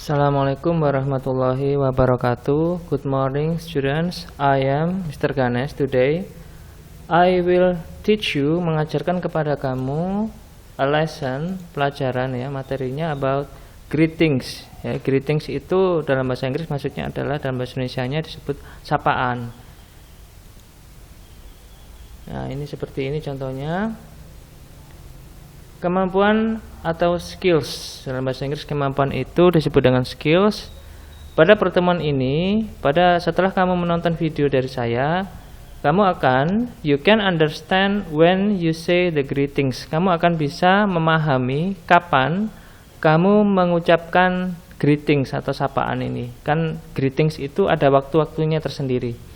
Assalamualaikum warahmatullahi wabarakatuh. Good morning students. I am Mr. Ganesh. Today I will teach you, mengajarkan kepada kamu a lesson, pelajaran ya, materinya about greetings ya. Greetings itu dalam bahasa Inggris maksudnya adalah, dalam bahasa Indonesianya disebut sapaan. Nah, ini seperti ini contohnya. Kemampuan atau skills, dalam bahasa Inggris kemampuan itu disebut dengan skills. Pada pertemuan ini, setelah kamu menonton video dari saya, you can understand when you say the greetings. Kamu akan bisa memahami kapan kamu mengucapkan greetings atau sapaan ini. Kan greetings itu ada waktu-waktunya tersendiri.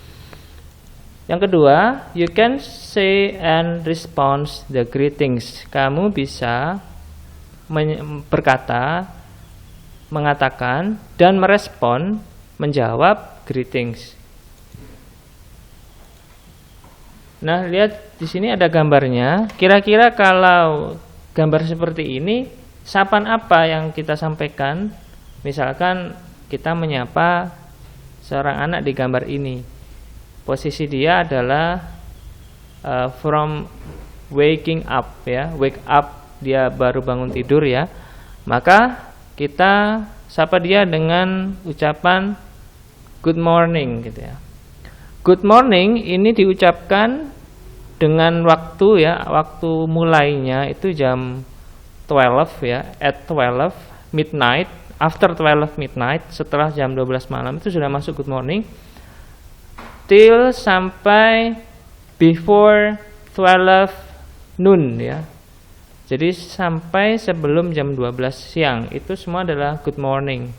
Yang kedua, you can say and respond the greetings. Kamu bisa berkata, mengatakan, dan merespon, menjawab greetings. Nah, lihat di sini ada gambarnya. Kira-kira kalau gambar seperti ini, sapaan apa yang kita sampaikan? Misalkan kita menyapa seorang anak di gambar ini. Posisi dia adalah from waking up ya, wake up, dia baru bangun tidur ya. Maka kita sapa dia dengan ucapan good morning gitu ya. Good morning ini diucapkan dengan waktu ya, waktu mulainya itu jam 12 ya, at 12 midnight, after 12 midnight, setelah jam 12 malam itu sudah masuk good morning. Till sampai before 12 noon ya. Jadi sampai sebelum jam 12 siang itu semua adalah good morning.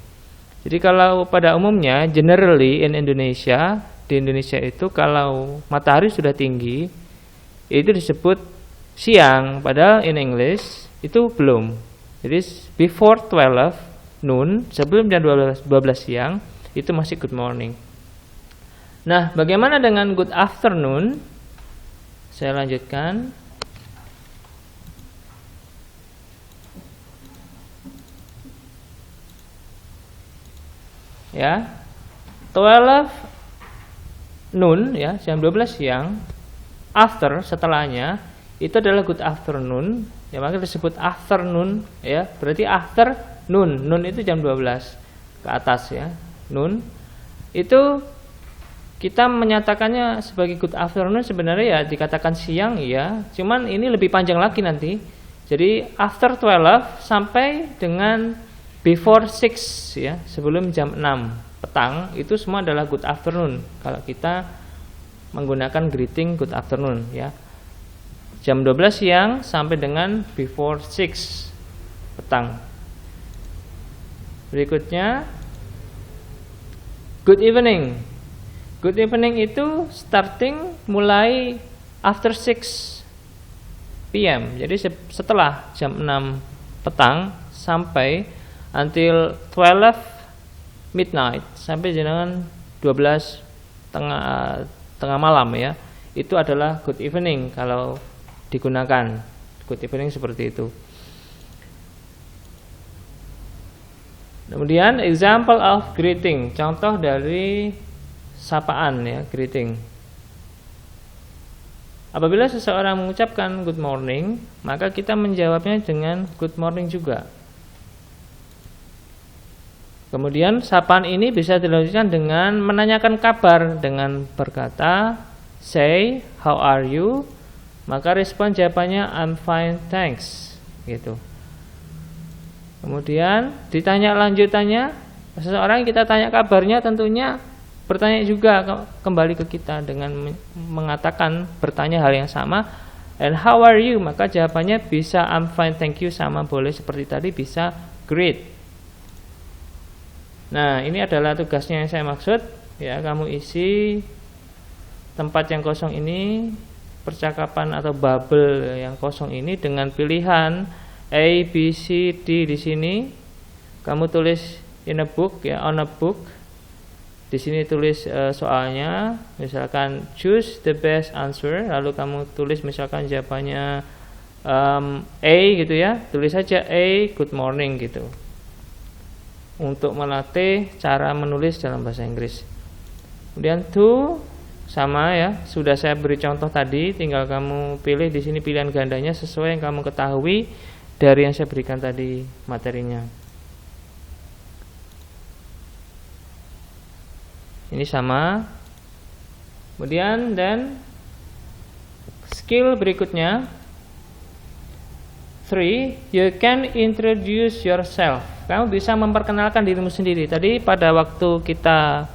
Jadi kalau pada umumnya generally in Indonesia, di Indonesia itu kalau matahari sudah tinggi itu disebut siang, padahal in English itu belum. Jadi before 12 noon, sebelum jam 12 siang itu masih good morning. Nah, bagaimana dengan good afternoon? Saya lanjutkan. Ya. 12 noon ya, jam 12 siang. After, setelahnya itu adalah good afternoon. Ya, maka disebut afternoon ya. Berarti after noon. Noon itu jam 12 ke atas ya. Noon itu kita menyatakannya sebagai good afternoon, sebenarnya ya dikatakan siang ya, cuman ini lebih panjang lagi nanti. Jadi after 12 sampai dengan before 6 ya, sebelum jam 6 petang itu semua adalah good afternoon kalau kita menggunakan greeting good afternoon ya. Jam 12 siang sampai dengan before 6 petang. Berikutnya good evening. Good evening itu starting mulai after 6 PM. Jadi setelah jam 6 petang sampai until 12 midnight, sampai dengan 12 tengah malam ya. Itu adalah good evening kalau digunakan. Good evening seperti itu. Kemudian example of greeting, contoh dari sapaan ya, greeting. Apabila seseorang mengucapkan good morning, maka kita menjawabnya dengan good morning juga. Kemudian sapaan ini bisa dilanjutkan dengan menanyakan kabar dengan berkata say how are you, maka respon jawabannya I'm fine thanks gitu. Kemudian ditanya lanjutannya, seseorang kita tanya kabarnya, tentunya bertanya juga kembali ke kita dengan mengatakan, bertanya hal yang sama. And how are you? Maka jawabannya bisa I'm fine thank you, sama boleh seperti tadi bisa great. Nah, ini adalah tugasnya yang saya maksud ya, kamu isi tempat yang kosong ini, percakapan atau bubble yang kosong ini dengan pilihan A, B, C, D di sini. Kamu tulis in a book ya, on a book. Di sini tulis soalnya, misalkan choose the best answer, lalu kamu tulis misalkan jawabannya A gitu ya, tulis saja A good morning gitu. untuk melatih cara menulis dalam bahasa Inggris. Kemudian to sama ya, sudah saya beri contoh tadi, tinggal kamu pilih di sini pilihan gandanya sesuai yang kamu ketahui dari yang saya berikan tadi materinya. Ini sama. Kemudian dan skill berikutnya 3, you can introduce yourself. Kamu bisa memperkenalkan dirimu sendiri. Tadi pada waktu kita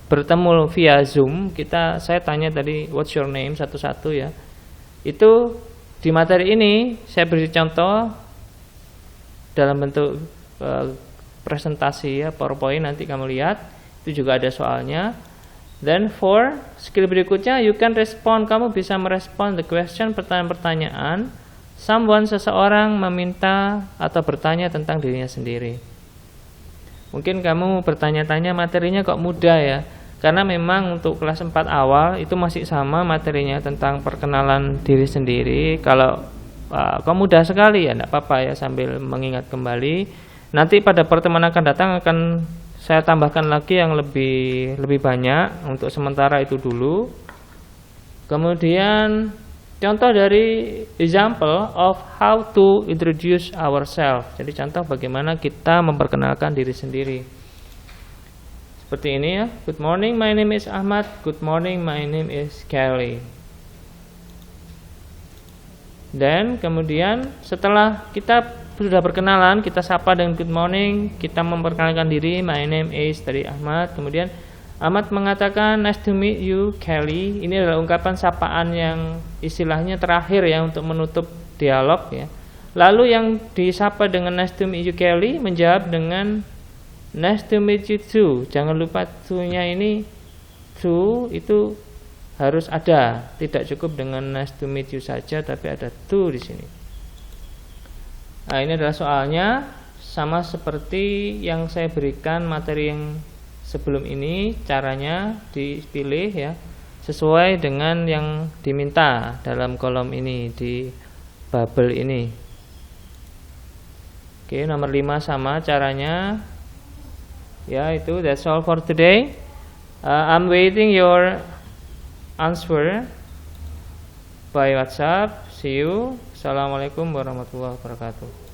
bertemu via Zoom, saya tanya tadi what's your name satu-satu ya. Itu di materi ini saya beri contoh dalam bentuk presentasi ya, PowerPoint, nanti kamu lihat. Itu juga ada soalnya. Then 4, skill berikutnya you can respond. Kamu bisa merespon the question, pertanyaan-pertanyaan. Seseorang meminta atau bertanya tentang dirinya sendiri. Mungkin kamu bertanya-tanya materinya kok mudah ya, karena memang untuk kelas 4 awal itu masih sama materinya tentang perkenalan diri sendiri. Kalau kok mudah sekali ya enggak apa-apa ya, sambil mengingat kembali. Nanti pada pertemuan akan datang akan saya tambahkan lagi yang lebih banyak. Untuk sementara itu dulu. Kemudian contoh dari example of how to introduce ourselves. Jadi contoh bagaimana kita memperkenalkan diri sendiri. Seperti ini ya. Good morning, my name is Ahmad. Good morning, my name is Kelly. Dan kemudian setelah kita sudah berkenalan, kita sapa dengan good morning, kita memperkenalkan diri, my name is dari Ahmad. Kemudian Ahmad mengatakan nice to meet you Kelly. Ini adalah ungkapan sapaan yang istilahnya terakhir ya untuk menutup dialog ya. Lalu yang disapa dengan nice to meet you Kelly menjawab dengan nice to meet you too. Jangan lupa to-nya ini, to itu harus ada, tidak cukup dengan nice to meet you saja, tapi ada to di sini. Nah, ini adalah soalnya, sama seperti yang saya berikan materi yang sebelum ini. Caranya dipilih ya, sesuai dengan yang diminta dalam kolom ini, di bubble ini. Oke, nomor 5 sama caranya. Ya, itu that's all for today. I'm waiting your answer by WhatsApp. See you. Assalamualaikum warahmatullahi wabarakatuh.